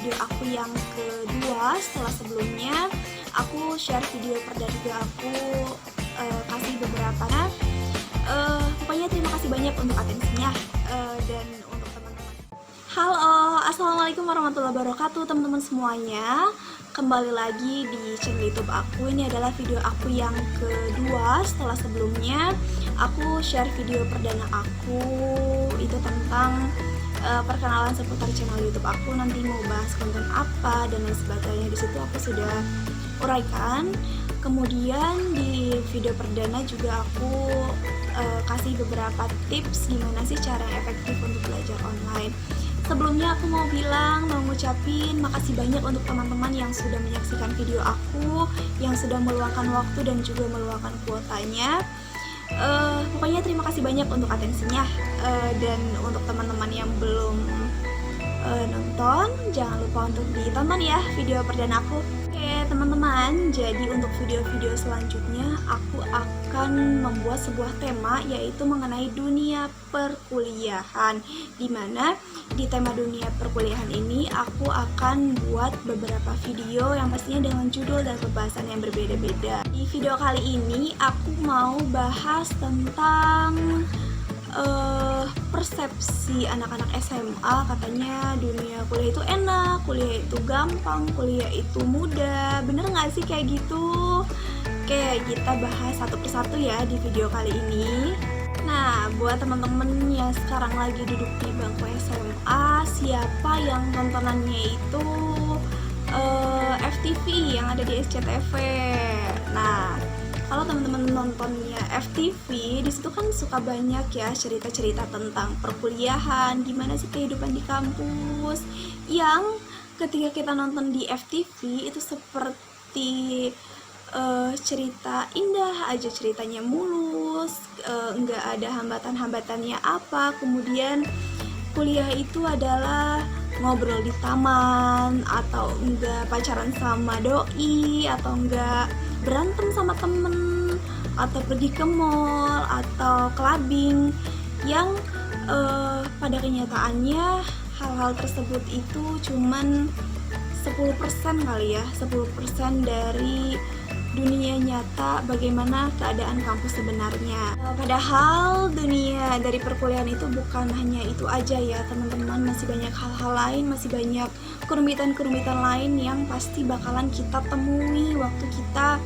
video aku yang kedua setelah sebelumnya aku share video perdana aku kasih beberapa. Pokoknya terima kasih banyak untuk atensinya dan untuk teman-teman. Halo, assalamualaikum warahmatullahi wabarakatuh teman-teman semuanya. Kembali lagi di channel YouTube aku. Ini adalah video aku yang kedua setelah sebelumnya aku share video perdana aku itu tentang perkenalan seputar channel YouTube aku, nanti mau bahas konten apa dan lain sebagainya. Di situ aku sudah uraikan. Kemudian di video perdana juga aku kasih beberapa tips gimana sih cara yang efektif untuk belajar online. Sebelumnya aku mau ngucapin makasih banyak untuk teman-teman yang sudah menyaksikan video aku, yang sudah meluangkan waktu dan juga meluangkan kuotanya. Pokoknya terima kasih banyak untuk atensinya, dan untuk teman-teman yang belum nonton, jangan lupa untuk ditonton ya video perdana aku. Oke teman-teman, jadi untuk video-video selanjutnya aku akan membuat sebuah tema yaitu mengenai dunia perkuliahan, dimana di tema dunia perkuliahan ini aku akan buat beberapa video yang pastinya dengan judul dan pembahasan yang berbeda-beda. Di video kali ini aku mau bahas tentang persepsi anak-anak SMA, katanya dunia kuliah itu enak, kuliah itu gampang, kuliah itu mudah. Bener gak sih kayak gitu? Oke, kita bahas satu persatu ya di video kali ini. Nah, buat temen-temen yang sekarang lagi duduk di bangku SMA, siapa yang tontonannya itu FTV yang ada di SCTV. Nah, kalau teman-teman nontonnya FTV, di situ kan suka banyak ya cerita-cerita tentang perkuliahan, gimana sih kehidupan di kampus. Yang ketika kita nonton di FTV itu seperti cerita indah aja, ceritanya mulus, nggak ada hambatan-hambatannya apa. Kemudian kuliah itu adalah ngobrol di taman, atau enggak pacaran sama doi, atau enggak berantem sama temen, atau pergi ke mall, atau clubbing, yang pada kenyataannya hal-hal tersebut itu cuman 10% kali ya, 10% dari dunia nyata bagaimana keadaan kampus sebenarnya. Padahal dunia dari perkuliahan itu bukan hanya itu aja ya teman-teman, masih banyak hal-hal lain, masih banyak kerumitan-kerumitan lain yang pasti bakalan kita temui waktu kita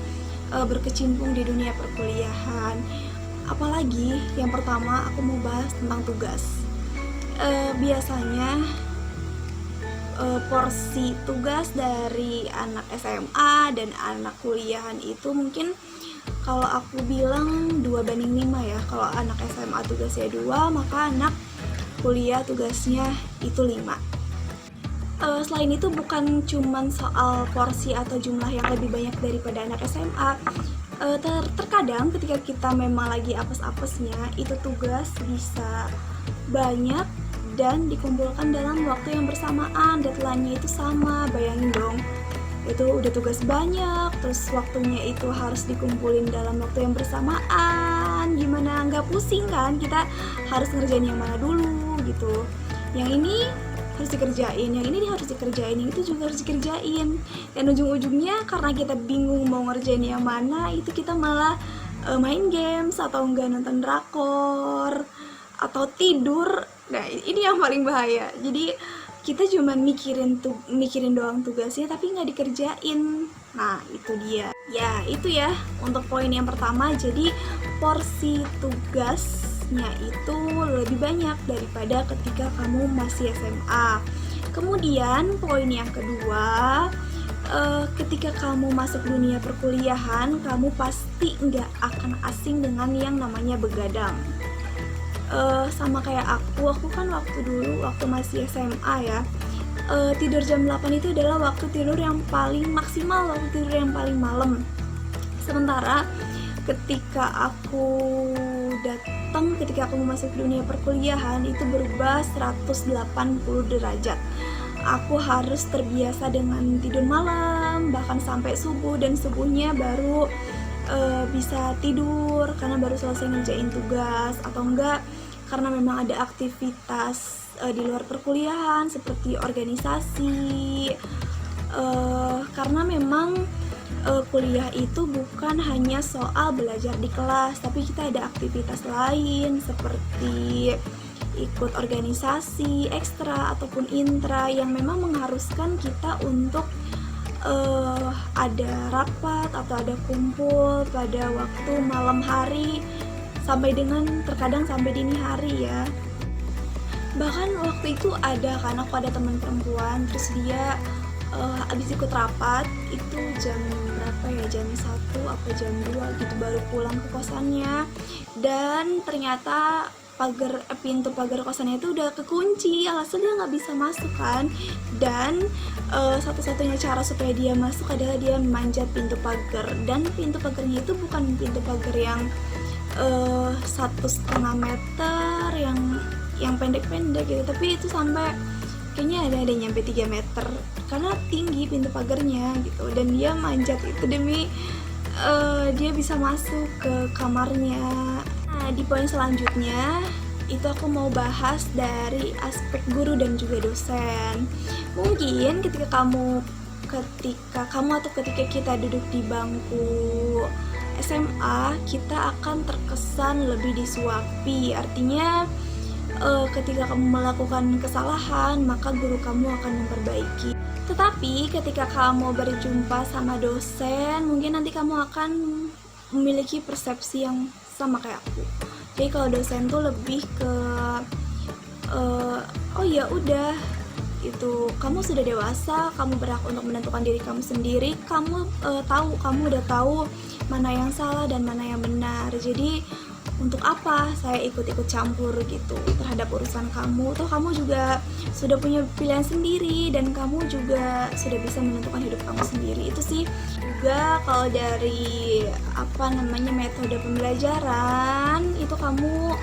berkecimpung di dunia perkuliahan. Apalagi yang pertama aku mau bahas tentang tugas. Biasanya porsi tugas dari anak SMA dan anak kuliahan itu mungkin kalau aku bilang 2:5 ya. Kalau anak SMA tugasnya 2, maka anak kuliah tugasnya itu 5. Selain itu bukan cuman soal porsi atau jumlah yang lebih banyak daripada anak SMA. Terkadang ketika kita memang lagi apes-apesnya, itu tugas bisa banyak dan dikumpulkan dalam waktu yang bersamaan, deadline-nya itu sama. Bayangin dong, itu udah tugas banyak, terus waktunya itu harus dikumpulin dalam waktu yang bersamaan. Gimana nggak pusing kan? Kita harus ngerjain yang mana dulu gitu. Yang ini harus dikerjain, yang ini harus dikerjain, yang itu juga harus dikerjain. Dan ujung-ujungnya karena kita bingung mau ngerjain yang mana, itu kita malah main games, atau enggak nonton drakor, atau tidur. Nah ini yang paling bahaya. Jadi kita cuma mikirin doang tugasnya tapi nggak dikerjain. Nah itu dia. Ya itu ya untuk poin yang pertama. Jadi porsi tugasnya itu lebih banyak daripada ketika kamu masih SMA. Kemudian poin yang kedua, ketika kamu masuk dunia perkuliahan, kamu pasti nggak akan asing dengan yang namanya begadang. Sama kayak aku kan waktu masih SMA ya, tidur jam 8 itu adalah waktu tidur yang paling maksimal, waktu tidur yang paling malam. Sementara ketika aku masuk dunia perkuliahan itu berubah 180 derajat. Aku harus terbiasa dengan tidur malam, bahkan sampai subuh, dan subuhnya baru bisa tidur karena baru selesai ngerjain tugas, atau enggak karena memang ada aktivitas di luar perkuliahan seperti organisasi, karena memang kuliah itu bukan hanya soal belajar di kelas, tapi kita ada aktivitas lain seperti ikut organisasi ekstra ataupun intra yang memang mengharuskan kita untuk ada rapat atau ada kumpul pada waktu malam hari sampai dengan terkadang sampai dini hari ya. Bahkan waktu itu aku ada teman perempuan, terus dia abis ikut rapat itu jam berapa ya, jam 1 apa jam 2 gitu baru pulang ke kosannya, dan ternyata pintu pagar kosannya itu udah kekunci, alasan dia nggak bisa masuk kan. Dan satu-satunya cara supaya dia masuk adalah dia memanjat pintu pagar, dan pintu pagarnya itu bukan pintu pagar yang 1,5 meter yang pendek-pendek gitu, tapi itu sampai kayaknya ada nyampe 3 meter karena tinggi pintu pagarnya gitu. Dan dia manjat itu demi dia bisa masuk ke kamarnya. Nah, di poin selanjutnya itu aku mau bahas dari aspek guru dan juga dosen. Mungkin ketika kamu atau ketika kita duduk di bangku SMA, kita akan terkesan lebih disuapi. Artinya ketika kamu melakukan kesalahan, maka guru kamu akan memperbaiki. Tetapi ketika kamu berjumpa sama dosen, mungkin nanti kamu akan memiliki persepsi yang sama kayak aku. Jadi kalau dosen tuh lebih ke oh ya udah, itu kamu sudah dewasa, kamu berhak untuk menentukan diri kamu sendiri, kamu udah tahu mana yang salah dan mana yang benar. Jadi untuk apa saya ikut-ikut campur gitu terhadap urusan kamu? Toh kamu juga sudah punya pilihan sendiri dan kamu juga sudah bisa menentukan hidup kamu sendiri. Itu sih. Juga kalau dari metode pembelajaran itu, kamu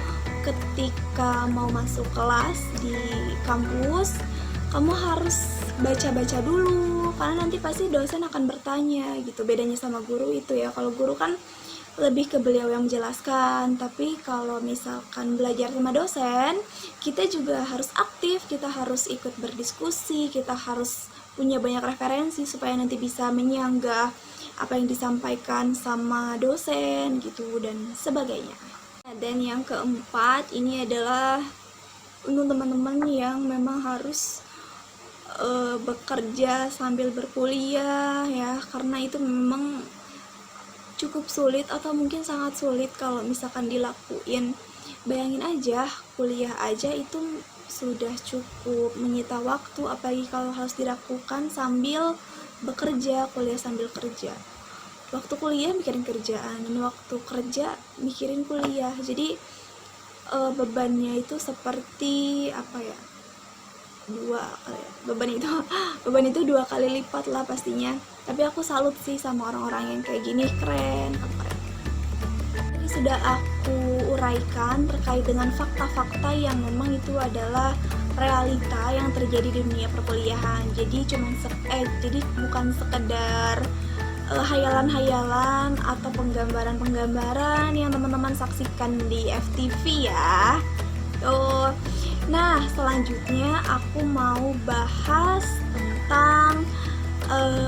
ketika mau masuk kelas di kampus, kamu harus baca-baca dulu karena nanti pasti dosen akan bertanya gitu. Bedanya sama guru itu ya, kalau guru kan lebih ke beliau yang menjelaskan, tapi kalau misalkan belajar sama dosen, kita juga harus aktif, kita harus ikut berdiskusi, kita harus punya banyak referensi supaya nanti bisa menyanggah apa yang disampaikan sama dosen gitu dan sebagainya. Dan yang keempat ini adalah untuk teman-teman yang memang harus bekerja sambil berkuliah ya, karena itu memang cukup sulit atau mungkin sangat sulit kalau misalkan dilakuin. Bayangin aja, kuliah aja itu sudah cukup menyita waktu, apalagi kalau harus dilakukan sambil bekerja, kuliah sambil kerja. Waktu kuliah mikirin kerjaan, dan waktu kerja mikirin kuliah. Jadi bebannya itu seperti beban itu 2 kali lipat lah pastinya. Tapi aku salut sih sama orang-orang yang kayak gini, keren. Jadi sudah aku uraikan terkait dengan fakta-fakta yang memang itu adalah realita yang terjadi di dunia perkuliahan. Jadi bukan sekedar hayalan-hayalan atau penggambaran-penggambaran yang teman-teman saksikan di FTV ya. Nah, selanjutnya aku mau bahas tentang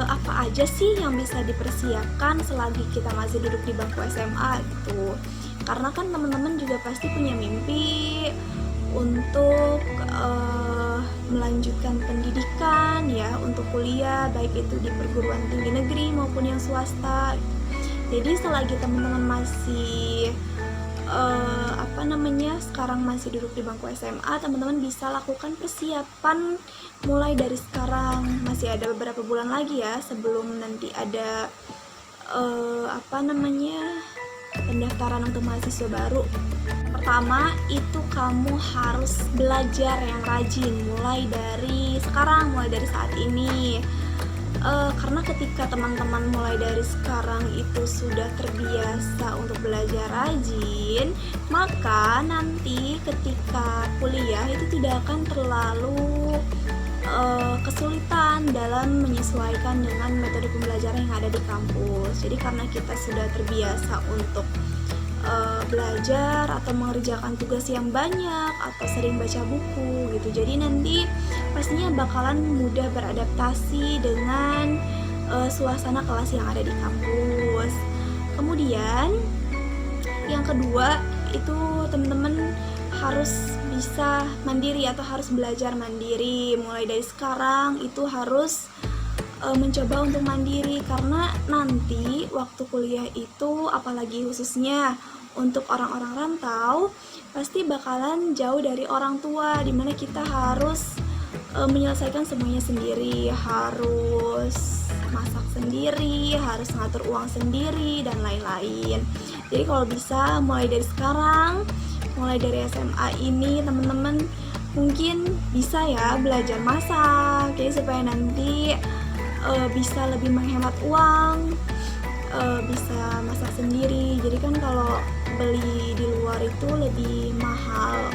apa aja sih yang bisa dipersiapkan selagi kita masih duduk di bangku SMA gitu. Karena kan teman-teman juga pasti punya mimpi untuk melanjutkan pendidikan ya, untuk kuliah baik itu di perguruan tinggi negeri maupun yang swasta. Jadi selagi teman-teman masih sekarang masih duduk di bangku SMA, teman-teman bisa lakukan persiapan mulai dari sekarang. Masih ada beberapa bulan lagi ya sebelum nanti ada pendaftaran untuk mahasiswa baru. Pertama itu kamu harus belajar yang rajin mulai dari sekarang, mulai dari saat ini. Karena ketika teman-teman mulai dari sekarang itu sudah terbiasa untuk belajar rajin, maka nanti ketika kuliah itu tidak akan terlalu kesulitan dalam menyesuaikan dengan metode pembelajaran yang ada di kampus. Jadi karena kita sudah terbiasa untuk belajar atau mengerjakan tugas yang banyak atau sering baca buku gitu. Jadi nanti pastinya bakalan mudah beradaptasi dengan suasana kelas yang ada di kampus. Kemudian yang kedua itu teman-teman harus bisa mandiri atau harus belajar mandiri. Mulai dari sekarang itu harus mencoba untuk mandiri, karena nanti waktu kuliah itu, apalagi khususnya untuk orang-orang rantau, pasti bakalan jauh dari orang tua, dimana kita harus menyelesaikan semuanya sendiri, harus masak sendiri, harus ngatur uang sendiri, dan lain-lain. Jadi kalau bisa mulai dari sekarang, mulai dari SMA ini teman-teman mungkin bisa ya belajar masak, jadi supaya nanti bisa lebih menghemat uang, bisa masak sendiri. Jadi kan kalau beli di luar itu lebih mahal,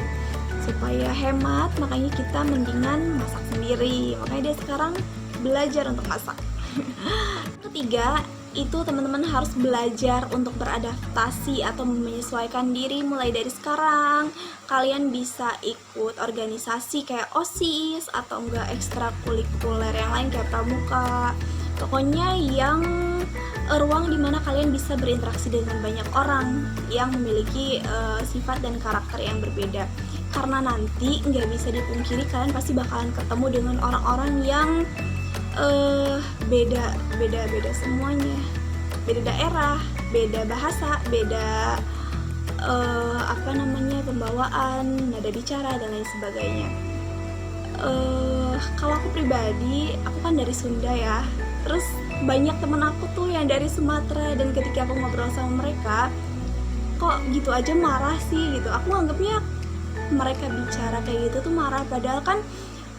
supaya hemat makanya kita mendingan masak sendiri. Makanya dia sekarang belajar untuk masak. Ketiga itu teman-teman harus belajar untuk beradaptasi atau menyesuaikan diri mulai dari sekarang. Kalian bisa ikut organisasi kayak OSIS atau enggak ekstrakurikuler yang lain kayak pramuka. Pokoknya yang ruang dimana kalian bisa berinteraksi dengan banyak orang yang memiliki sifat dan karakter yang berbeda. Karena nanti nggak bisa dipungkiri kalian pasti bakalan ketemu dengan orang-orang yang beda semuanya, beda daerah, beda bahasa, beda pembawaan, nada bicara dan lain sebagainya. Kalau aku pribadi, aku kan dari Sunda ya, terus banyak temen aku tuh yang dari Sumatera, dan ketika aku ngobrol sama mereka, kok gitu aja marah sih gitu. Aku anggapnya mereka bicara kayak gitu tuh marah, padahal kan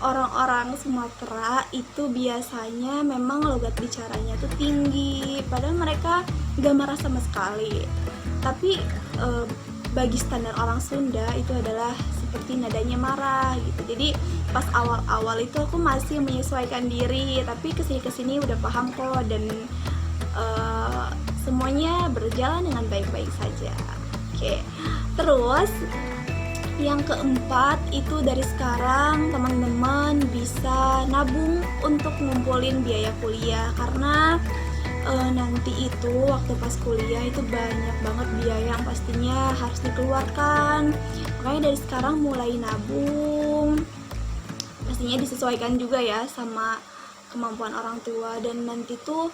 orang-orang Sumatera itu biasanya memang logat bicaranya tuh tinggi, padahal mereka gak marah sama sekali. Tapi bagi standar orang Sunda itu adalah seperti nadanya marah gitu. Jadi pas awal-awal itu aku masih menyesuaikan diri, tapi kesini-kesini udah paham kok, dan semuanya berjalan dengan baik-baik saja. Oke. Terus yang keempat itu dari sekarang teman-teman bisa nabung untuk ngumpulin biaya kuliah, karena nanti itu waktu pas kuliah itu banyak banget biaya yang pastinya harus dikeluarkan. Makanya dari sekarang mulai nabung, pastinya disesuaikan juga ya sama kemampuan orang tua. Dan nanti tuh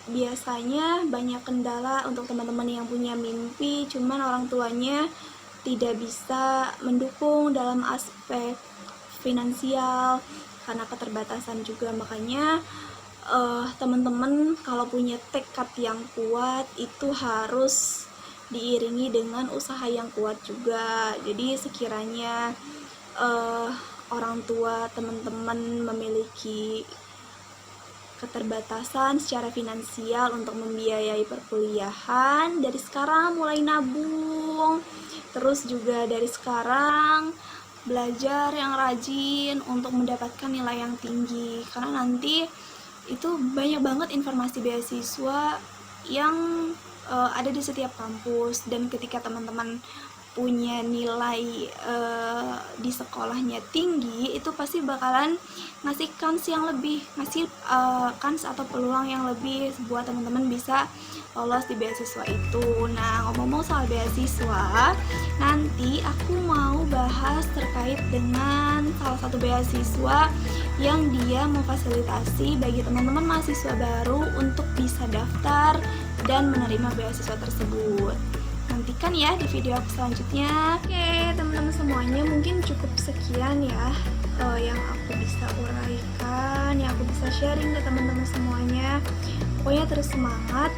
biasanya banyak kendala untuk teman-teman yang punya mimpi, cuman orang tuanya tidak bisa mendukung dalam aspek finansial karena keterbatasan juga. Makanya teman-teman kalau punya tekad yang kuat itu harus diiringi dengan usaha yang kuat juga. Jadi sekiranya orang tua teman-teman memiliki keterbatasan secara finansial untuk membiayai perkuliahan, dari sekarang mulai nabung. Terus juga dari sekarang belajar yang rajin untuk mendapatkan nilai yang tinggi, karena nanti itu banyak banget informasi beasiswa yang ada di setiap kampus. Dan ketika teman-teman punya nilai di sekolahnya tinggi, itu pasti bakalan ngasih kans yang lebih, ngasih kans atau peluang yang lebih buat teman-teman bisa lolos di beasiswa itu. Nah, ngomong-ngomong soal beasiswa, nanti aku mau bahas terkait dengan salah satu beasiswa yang dia memfasilitasi bagi teman-teman mahasiswa baru untuk bisa daftar dan menerima beasiswa tersebut. Nantikan ya di video aku selanjutnya. Oke, teman-teman semuanya, mungkin cukup sekian ya yang aku bisa uraikan, yang aku bisa sharing ke teman-teman semuanya. Pokoknya terus semangat,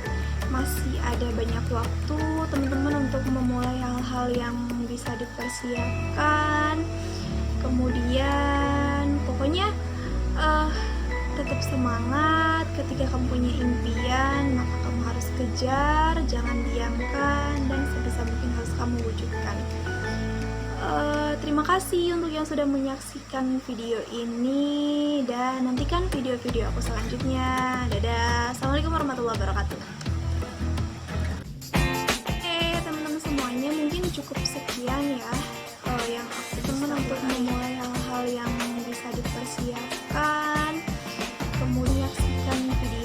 masih ada banyak waktu teman-teman untuk memulai hal-hal yang bisa dipersiapkan. Kemudian pokoknya tetap semangat. Ketika kamu punya impian, maka kamu harus kejar, jangan diamkan, dan sebisa mungkin harus kamu wujudkan. Terima kasih untuk yang sudah menyaksikan video ini, dan nantikan video-video aku selanjutnya. Dadah, assalamualaikum warahmatullahi wabarakatuh. kesimpulannya mungkin cukup sekian ya yang aku teman untuk memulai hal-hal yang bisa dipersiapkan, kemudian menyaksikan video